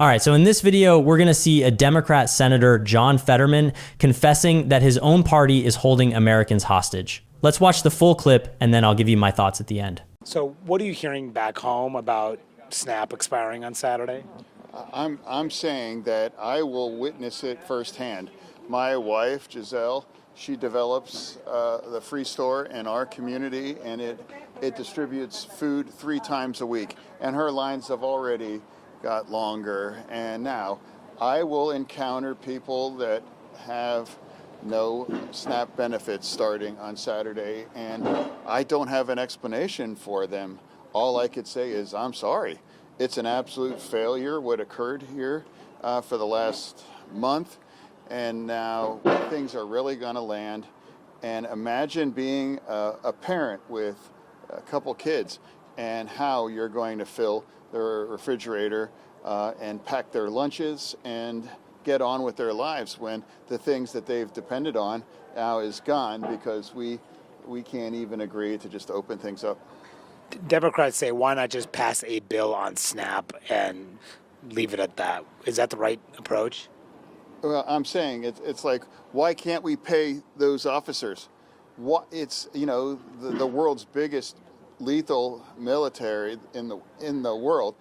All right, so in this video, we're gonna see a Democrat Senator, John Fetterman, confessing that his own party is holding Americans hostage. Let's watch the full clip, and then I'll give you my thoughts at the end. So what are you hearing back home about SNAP expiring on Saturday? I'm saying that I will witness it firsthand. My wife, Giselle, she develops the free store in our community, and it distributes food 3 times a week. And her lines have already got longer. And now I will encounter people that have no SNAP benefits starting on Saturday, and I don't have an explanation for them. All I could say is, I'm sorry. It's an absolute failure what occurred here for the last month, and now things are really going to land. And imagine being a parent with a couple kids and how you're going to fill their refrigerator and pack their lunches and get on with their lives when the things that they've depended on now is gone because we can't even agree to just open things up. Democrats say, why not just pass a bill on SNAP and leave it at that? Is that the right approach? Well, I'm saying it's like, why can't we pay those officers? It's, you know, the world's biggest lethal military in the world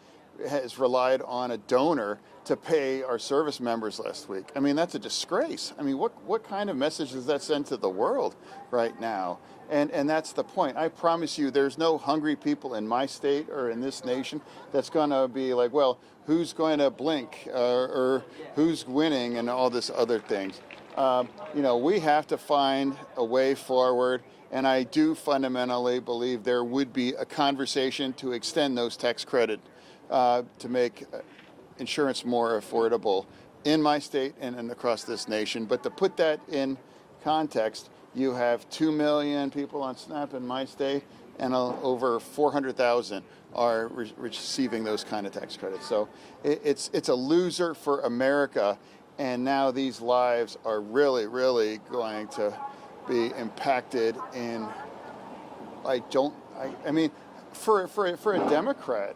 has relied on a donor to pay our service members last week. I mean, that's a disgrace. I mean, what kind of message does that send to the world right now? And that's the point. I promise you, there's no hungry people in my state or in this nation that's going to be like, well, who's going to blink or who's winning and all this other things. You know, we have to find a way forward. And I do fundamentally believe there would be a conversation to extend those tax credit to make insurance more affordable in my state and across this nation. But to put that in context, you have 2 million people on SNAP in my state, and over 400,000 are receiving those kind of tax credits. So it's a loser for America, and now these lives are really, really going to be impacted. And I mean, for a Democrat,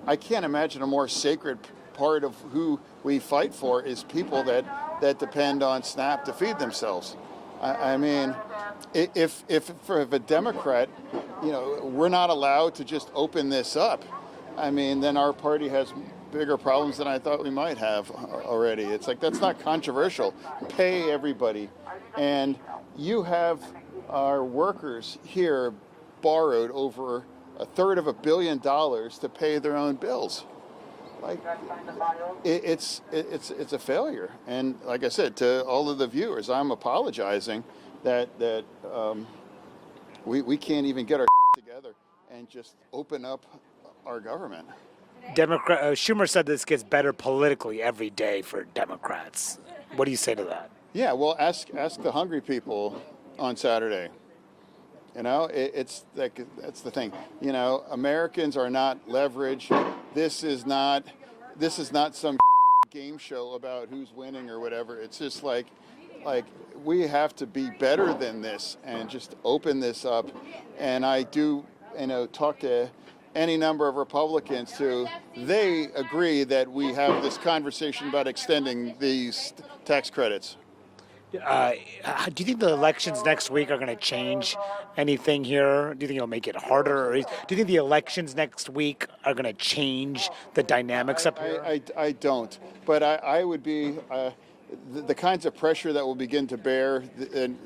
I can't imagine a more sacred part of who we fight for is people that depend on SNAP to feed themselves. I mean, if for a Democrat, you know, we're not allowed to just open this up, I mean, then our party has bigger problems than I thought we might have already. It's like, that's not controversial. Pay everybody. And you have our workers here borrowed over $350 million to pay their own bills. Like, it's a failure. And like I said, to all of the viewers, I'm apologizing that we can't even get our together and just open up our government. Schumer said this gets better politically every day for Democrats. What do you say to that? Yeah, well, ask the hungry people on Saturday. You know, it's like, that's the thing. You know, Americans are not leverage. This is not some game show about who's winning or whatever. It's just like we have to be better than this and just open this up. And I do, you know, talk to any number of Republicans who they agree that we have this conversation about extending these tax credits. Do you think the elections next week are going to change anything here? Do you think it'll make it harder? Or do you think the elections next week are going to change the dynamics up here? I don't. But I would be the kinds of pressure that will begin to bear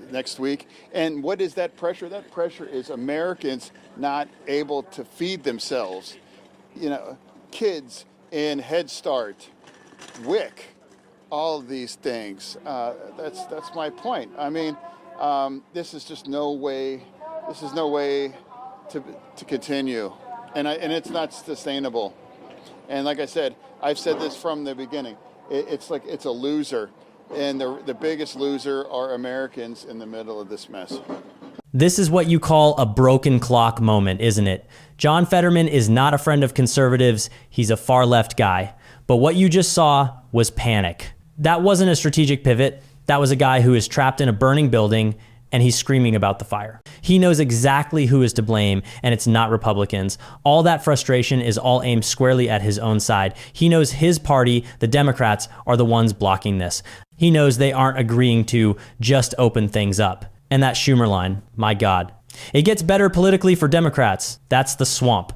next week. And what is that pressure? That pressure is Americans not able to feed themselves. You know, kids in Head Start, WIC, all of these things. That's my point. I mean, this is just no way. This is no way to continue, and it's not sustainable. And like I said, I've said this from the beginning. It's like it's a loser, and the biggest loser are Americans in the middle of this mess. This is what you call a broken clock moment, isn't it? John Fetterman is not a friend of conservatives. He's a far left guy. But what you just saw was panic. That wasn't a strategic pivot. That was a guy who is trapped in a burning building and he's screaming about the fire. He knows exactly who is to blame, and it's not Republicans. All that frustration is all aimed squarely at his own side. He knows his party, the Democrats, are the ones blocking this. He knows they aren't agreeing to just open things up. And that Schumer line, my God. It gets better politically for Democrats. That's the swamp.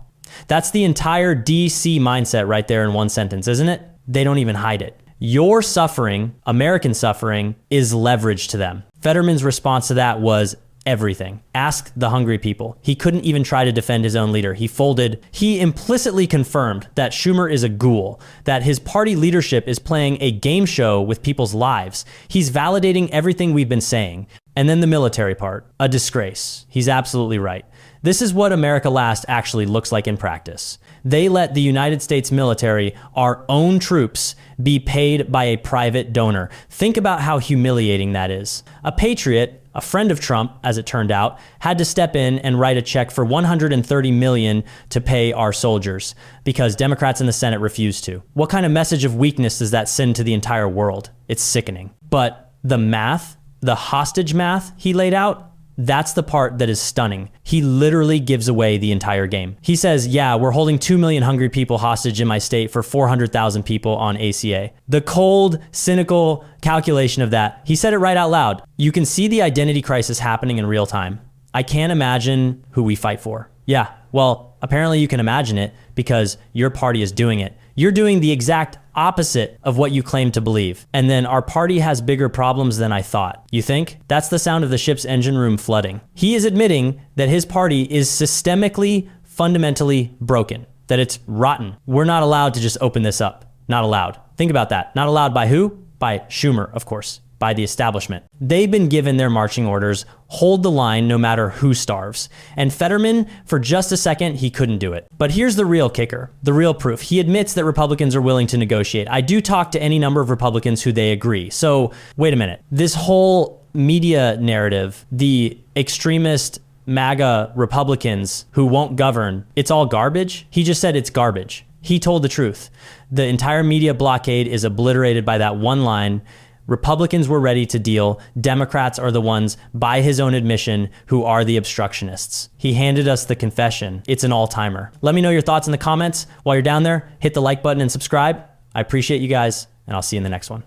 That's the entire DC mindset right there in one sentence, isn't it? They don't even hide it. Your suffering, American suffering, is leverage to them. Fetterman's response to that was everything. Ask the hungry people. He couldn't even try to defend his own leader. He folded. He implicitly confirmed that Schumer is a ghoul, that his party leadership is playing a game show with people's lives. He's validating everything we've been saying. And then the military part, a disgrace. He's absolutely right. This is what America Last actually looks like in practice. They let the United States military, our own troops, be paid by a private donor. Think about how humiliating that is. A patriot, a friend of Trump, as it turned out, had to step in and write a check for $130 million to pay our soldiers because Democrats in the Senate refused to. What kind of message of weakness does that send to the entire world? It's sickening. But the math, the hostage math he laid out, that's the part that is stunning. He literally gives away the entire game. He says, yeah, we're holding 2 million hungry people hostage in my state for 400,000 people on ACA. The cold, cynical calculation of that, he said it right out loud. You can see the identity crisis happening in real time. I can't imagine who we fight for. Yeah, well, apparently you can imagine it because your party is doing it. You're doing the exact opposite of what you claim to believe. And then our party has bigger problems than I thought. You think? That's the sound of the ship's engine room flooding. He is admitting that his party is systemically, fundamentally broken, that it's rotten. We're not allowed to just open this up. Not allowed. Think about that. Not allowed by who? By Schumer, of course. By the establishment. They've been given their marching orders, hold the line no matter who starves. And Fetterman, for just a second, he couldn't do it. But here's the real kicker, the real proof. He admits that Republicans are willing to negotiate. I do talk to any number of Republicans who they agree. So wait a minute. This whole media narrative, the extremist MAGA Republicans who won't govern, it's all garbage. He just said it's garbage. He told the truth. The entire media blockade is obliterated by that one line. Republicans were ready to deal. Democrats are the ones, by his own admission, who are the obstructionists. He handed us the confession. It's an all-timer. Let me know your thoughts in the comments. While you're down there, hit the like button and subscribe. I appreciate you guys, and I'll see you in the next one.